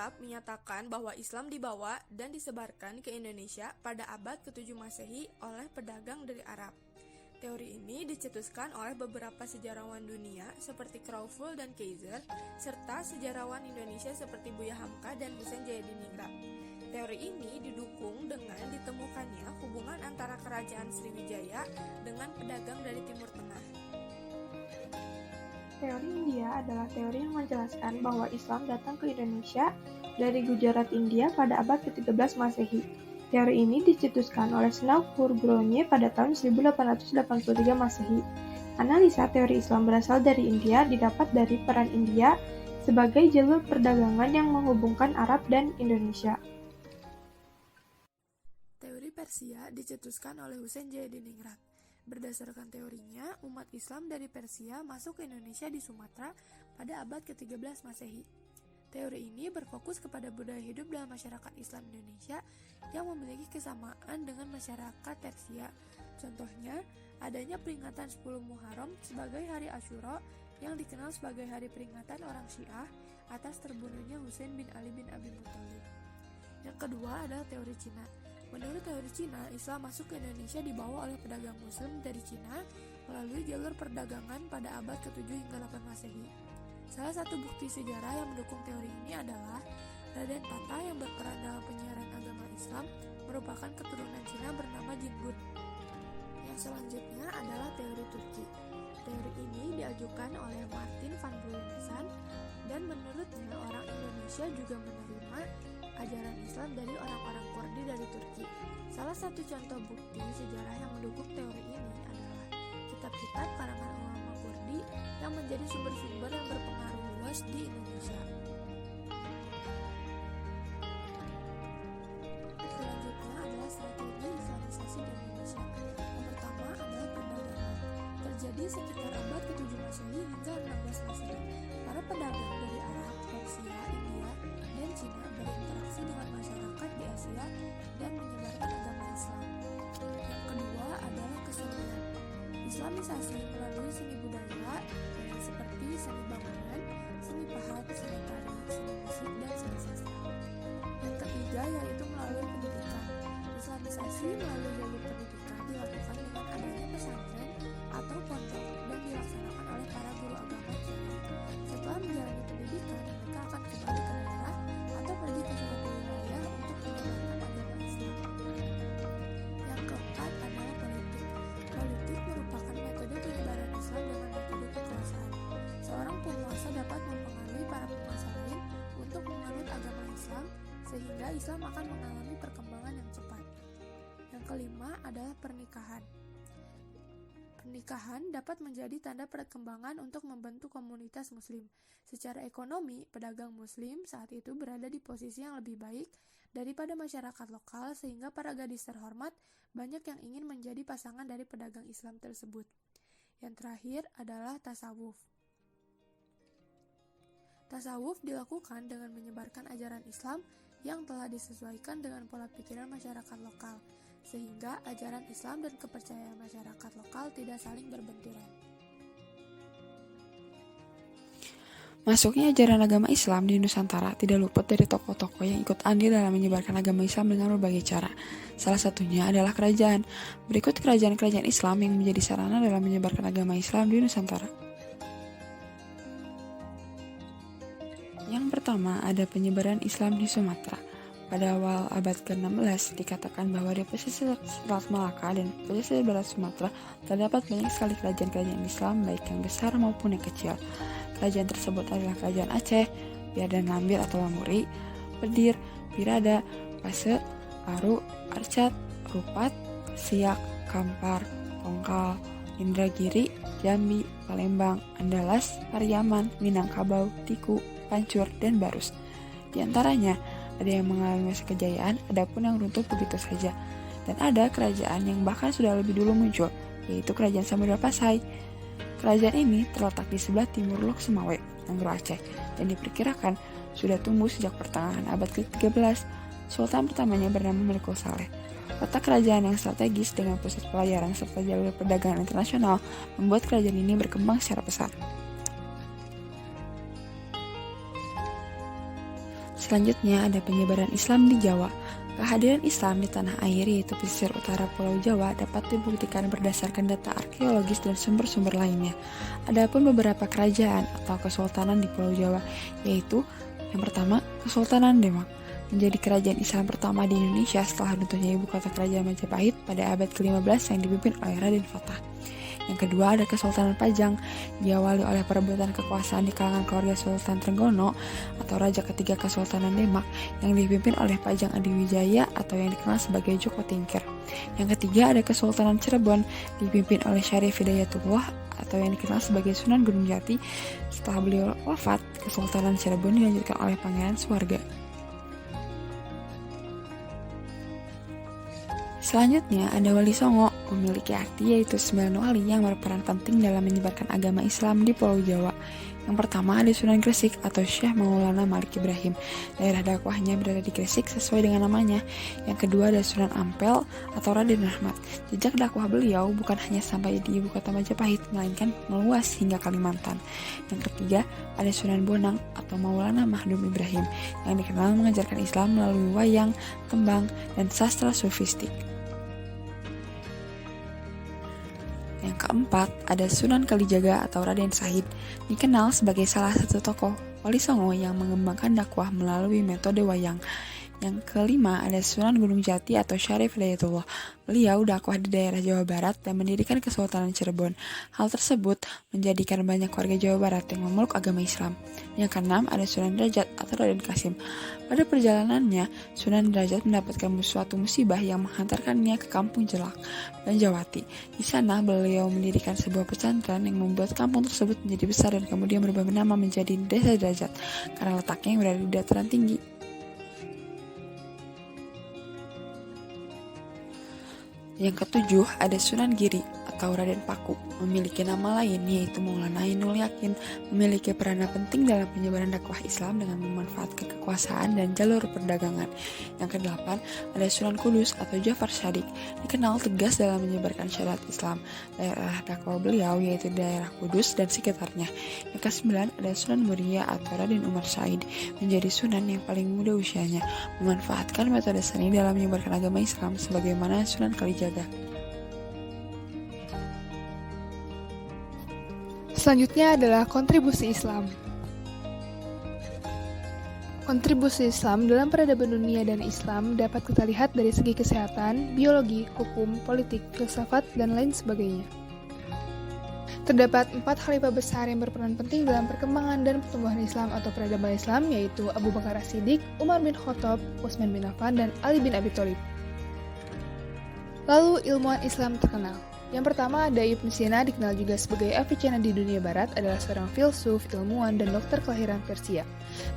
Arab menyatakan bahwa Islam dibawa dan disebarkan ke Indonesia pada abad ke-7 Masehi oleh pedagang dari Arab. Teori ini dicetuskan oleh beberapa sejarawan dunia seperti Crawford dan Kaiser, serta sejarawan Indonesia seperti Buya Hamka dan Husein Jayadiningrat. Teori ini didukung dengan ditemukannya hubungan antara kerajaan Sriwijaya dengan pedagang dari Timur Tengah. Teori India adalah teori yang menjelaskan bahwa Islam datang ke Indonesia dari Gujarat, India pada abad ke-13 Masehi. Teori ini dicetuskan oleh Snell Purgronje pada tahun 1883 Masehi. Analisa teori Islam berasal dari India didapat dari peran India sebagai jalur perdagangan yang menghubungkan Arab dan Indonesia. Teori Persia dicetuskan oleh Husein Jayadiningrat. Berdasarkan teorinya, umat Islam dari Persia masuk ke Indonesia di Sumatera pada abad ke-13 Masehi. Teori ini berfokus kepada budaya hidup dalam masyarakat Islam Indonesia yang memiliki kesamaan dengan masyarakat Persia. Contohnya, adanya peringatan 10 Muharram sebagai hari Asyura yang dikenal sebagai hari peringatan orang Syiah atas terbunuhnya Husain bin Ali bin Abi Thalib. Yang kedua adalah teori Cina. Menurut teori Cina, Islam masuk ke Indonesia dibawa oleh pedagang Muslim dari Cina melalui jalur perdagangan pada abad ke-7 hingga 8 Masehi. Salah satu bukti sejarah yang mendukung teori ini adalah Raden Tata yang berperan dalam penyiaran agama Islam merupakan keturunan Cina bernama Jingun. Yang selanjutnya adalah teori Turki. Teori ini diajukan oleh Martin van Brunesan dan menurutnya orang Indonesia juga menerima ajaran Islam dari orang-orang Kurdi dari Turki. Salah satu contoh bukti sejarah yang mendukung teori ini adalah kitab-kitab karangan ulama Kurdi yang menjadi sumber-sumber yang berpengaruh luas di Indonesia. Selanjutnya adalah strategi Islamisasi di Indonesia. Yang pertama adalah perdagangan. Terjadi sekitar abad ke-7 Masehi hingga 16 Masehi. Para pedagang dari Arab, Persia, India, dan Cina berinteraksi dengan masyarakat di Asia dan menyebarkan agama Islam. Yang kedua adalah kesenian. Islamisasi melalui seni budaya seperti seni bangunan, seni pahat, seni tari, seni musik, dan seni sastra. Yang ketiga yaitu melalui pendidikan. Islamisasi melalui jalur pendidikan dilakukan dengan adanya pesantren atau pondok dan dilaksanakan oleh para guru agama kiai. Setelah menjalani pendidikan, mereka akan kembali ke daerah atau pergi ke suatu wilayah untuk menyebarkan agama Islam. Yang keempat adalah politik. Politik merupakan metode penyebaran Islam dengan metode kekuasaan. Seorang penguasa dapat mempengaruhi para penguasa lain untuk menganut agama Islam sehingga Islam akan mengalami perkembangan yang cepat. Yang kelima adalah pernikahan. Pernikahan dapat menjadi tanda perkembangan untuk membentuk komunitas Muslim. Secara ekonomi, pedagang Muslim saat itu berada di posisi yang lebih baik daripada masyarakat lokal sehingga para gadis terhormat banyak yang ingin menjadi pasangan dari pedagang Islam tersebut. Yang terakhir adalah tasawuf. Tasawuf dilakukan dengan menyebarkan ajaran Islam yang telah disesuaikan dengan pola pikiran masyarakat lokal, sehingga ajaran Islam dan kepercayaan masyarakat lokal tidak saling berbenturan. Masuknya ajaran agama Islam di Nusantara tidak luput dari tokoh-tokoh yang ikut andil dalam menyebarkan agama Islam dengan berbagai cara. Salah satunya adalah kerajaan. Berikut kerajaan-kerajaan Islam yang menjadi sarana dalam menyebarkan agama Islam di Nusantara. Yang pertama ada penyebaran Islam di Sumatera. Pada awal abad ke-16 dikatakan bahwa di pesisir Selat Malaka dan pesisir barat Sumatera terdapat banyak sekali kerajaan-kerajaan Islam baik yang besar maupun yang kecil. Kerajaan tersebut adalah Kerajaan Aceh, Biar dan Lambir atau Lamuri, Pedir, Pirada, Pase, Aru, Arcat, Rupat, Siak, Kampar, Tongkal, Indragiri, Jambi, Palembang, Andalas, Pariaman, Minangkabau, Tiku, Pancur, dan Barus. Di antaranya ada yang mengalami masa kejayaan, adapun yang runtuh begitu saja. Dan ada kerajaan yang bahkan sudah lebih dulu muncul, yaitu Kerajaan Samudra Pasai. Kerajaan ini terletak di sebelah timur Lok Sumawe, Nanggro Aceh, dan diperkirakan sudah tumbuh sejak pertengahan abad ke-13. Sultan pertamanya bernama Melikul Saleh. Letak kerajaan yang strategis dengan pusat pelayaran serta jalur perdagangan internasional membuat kerajaan ini berkembang secara pesat. Selanjutnya ada penyebaran Islam di Jawa. Kehadiran Islam di tanah air, yaitu pesisir utara Pulau Jawa, dapat dibuktikan berdasarkan data arkeologis dan sumber-sumber lainnya. Adapun beberapa kerajaan atau kesultanan di Pulau Jawa, yaitu yang pertama, Kesultanan Demak, menjadi kerajaan Islam pertama di Indonesia setelah runtuhnya ibu kota kerajaan Majapahit pada abad ke-15 yang dipimpin oleh Raden Fatah. Yang kedua ada Kesultanan Pajang, diawali oleh perebutan kekuasaan di kalangan keluarga Sultan Trenggono atau Raja ketiga Kesultanan Demak yang dipimpin oleh Pajang Adiwijaya atau yang dikenal sebagai Joko Tingkir. Yang ketiga ada Kesultanan Cirebon, dipimpin oleh Syarif Hidayatullah atau yang dikenal sebagai Sunan Gunung Jati. Setelah beliau wafat, Kesultanan Cirebon dilanjutkan oleh Pangeran Suwarga. Selanjutnya ada Wali Songo, memiliki arti yaitu 9 wali yang berperan penting dalam menyebarkan agama Islam di Pulau Jawa. Yang pertama ada Sunan Gresik atau Syekh Maulana Malik Ibrahim. Daerah dakwahnya berada di Gresik sesuai dengan namanya. Yang kedua ada Sunan Ampel atau Raden Rahmat. Jejak dakwah beliau bukan hanya sampai di ibu kota Majapahit, melainkan meluas hingga Kalimantan. Yang ketiga ada Sunan Bonang atau Maulana Mahdum Ibrahim yang dikenal mengajarkan Islam melalui wayang, tembang, dan sastra sufistik. Yang keempat, ada Sunan Kalijaga atau Raden Said, dikenal sebagai salah satu tokoh Wali Songo yang mengembangkan dakwah melalui metode wayang. Yang kelima, ada Sunan Gunung Jati atau Syarif Hidayatullah. Beliau dakwah di daerah Jawa Barat dan mendirikan Kesultanan Cirebon. Hal tersebut menjadikan banyak warga Jawa Barat yang memeluk agama Islam. Yang keenam, ada Sunan Derajat atau Raden Kasim. Pada perjalanannya, Sunan Derajat mendapatkan suatu musibah yang menghantarkannya ke kampung Jelak, Banjawati. Di sana, beliau mendirikan sebuah pesantren yang membuat kampung tersebut menjadi besar dan kemudian berubah nama menjadi Desa Derajat karena letaknya yang berada di dataran tinggi. Yang ketujuh ada Sunan Giri atau Raden Paku, memiliki nama lain yaitu Maulana Ainul Yakin, memiliki peranan penting dalam penyebaran dakwah Islam dengan memanfaatkan kekuasaan dan jalur perdagangan. Yang kedelapan ada Sunan Kudus atau Jafar Shadiq, dikenal tegas dalam menyebarkan syariat Islam. Daerah dakwah beliau yaitu daerah Kudus dan sekitarnya. Yang kesembilan ada Sunan Muria atau Raden Umar Said, menjadi sunan yang paling muda usianya, memanfaatkan metode seni dalam menyebarkan agama Islam sebagaimana Sunan Kalijaga. Selanjutnya adalah kontribusi Islam. Kontribusi Islam dalam peradaban dunia dan Islam dapat kita lihat dari segi kesehatan, biologi, hukum, politik, filsafat, dan lain sebagainya. Terdapat 4 khalifah besar yang berperan penting dalam perkembangan dan pertumbuhan Islam atau peradaban Islam, yaitu Abu Bakar As-Siddiq, Umar bin Khattab, Utsman bin Affan, dan Ali bin Abi Thalib. Lalu ilmuwan Islam terkenal. Yang pertama ada Ibnu Sina, dikenal juga sebagai Avicenna di dunia barat, adalah seorang filsuf, ilmuwan, dan dokter kelahiran Persia.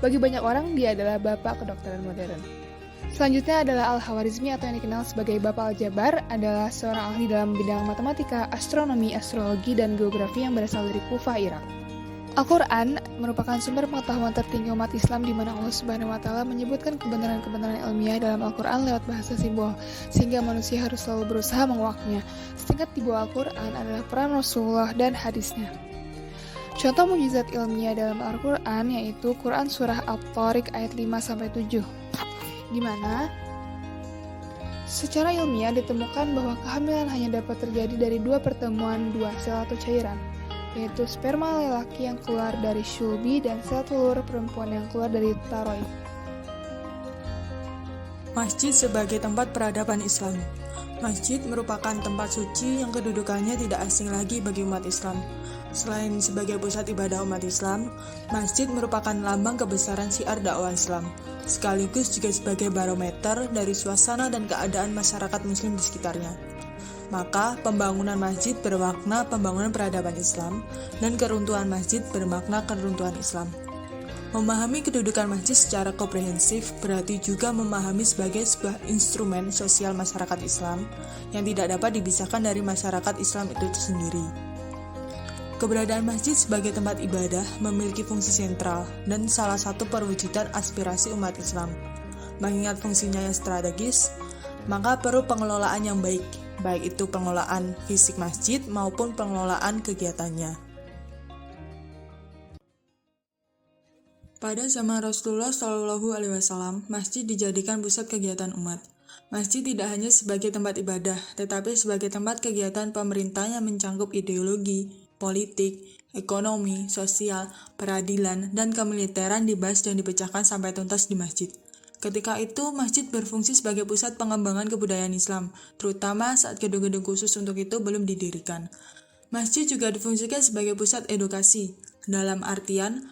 Bagi banyak orang, dia adalah bapak kedokteran modern. Selanjutnya adalah Al-Khawarizmi atau yang dikenal sebagai Bapak Al-Jabar, adalah seorang ahli dalam bidang matematika, astronomi, astrologi, dan geografi yang berasal dari Kufah, Irak. Al-Quran merupakan sumber pengetahuan tertinggi umat Islam di mana Allah Subhanahu wa Ta'ala menyebutkan kebenaran-kebenaran ilmiah dalam Al-Quran lewat bahasa simbol, sehingga manusia harus selalu berusaha menguaknya. Singkat di bawah Al-Quran adalah peran Rasulullah dan hadisnya. Contoh mukjizat ilmiah dalam Al-Quran yaitu Quran Surah At-Tariq ayat 5-7, di mana secara ilmiah ditemukan bahwa kehamilan hanya dapat terjadi dari 2 pertemuan 2 sel atau cairan, yaitu sperma lelaki yang keluar dari shulbi dan sel telur perempuan yang keluar dari taroid. Masjid sebagai tempat peradaban Islam. Masjid merupakan tempat suci yang kedudukannya tidak asing lagi bagi umat Islam. Selain sebagai pusat ibadah umat Islam, masjid merupakan lambang kebesaran syiar dakwah Islam, sekaligus juga sebagai barometer dari suasana dan keadaan masyarakat muslim di sekitarnya. Maka, pembangunan masjid bermakna pembangunan peradaban Islam, dan keruntuhan masjid bermakna keruntuhan Islam. Memahami kedudukan masjid secara komprehensif berarti juga memahami sebagai sebuah instrumen sosial masyarakat Islam yang tidak dapat dipisahkan dari masyarakat Islam itu sendiri. Keberadaan masjid sebagai tempat ibadah memiliki fungsi sentral dan salah satu perwujudan aspirasi umat Islam. Mengingat fungsinya yang strategis, maka perlu pengelolaan yang baik itu pengelolaan fisik masjid maupun pengelolaan kegiatannya. Pada zaman Rasulullah Shallallahu Alaihi Wasallam, masjid dijadikan pusat kegiatan umat. Masjid tidak hanya sebagai tempat ibadah, tetapi sebagai tempat kegiatan pemerintah yang mencangkup ideologi, politik, ekonomi, sosial, peradilan, dan kemiliteran dibahas dan dipecahkan sampai tuntas di masjid. Ketika itu, masjid berfungsi sebagai pusat pengembangan kebudayaan Islam, terutama saat gedung-gedung khusus untuk itu belum didirikan. Masjid juga difungsikan sebagai pusat edukasi, dalam artian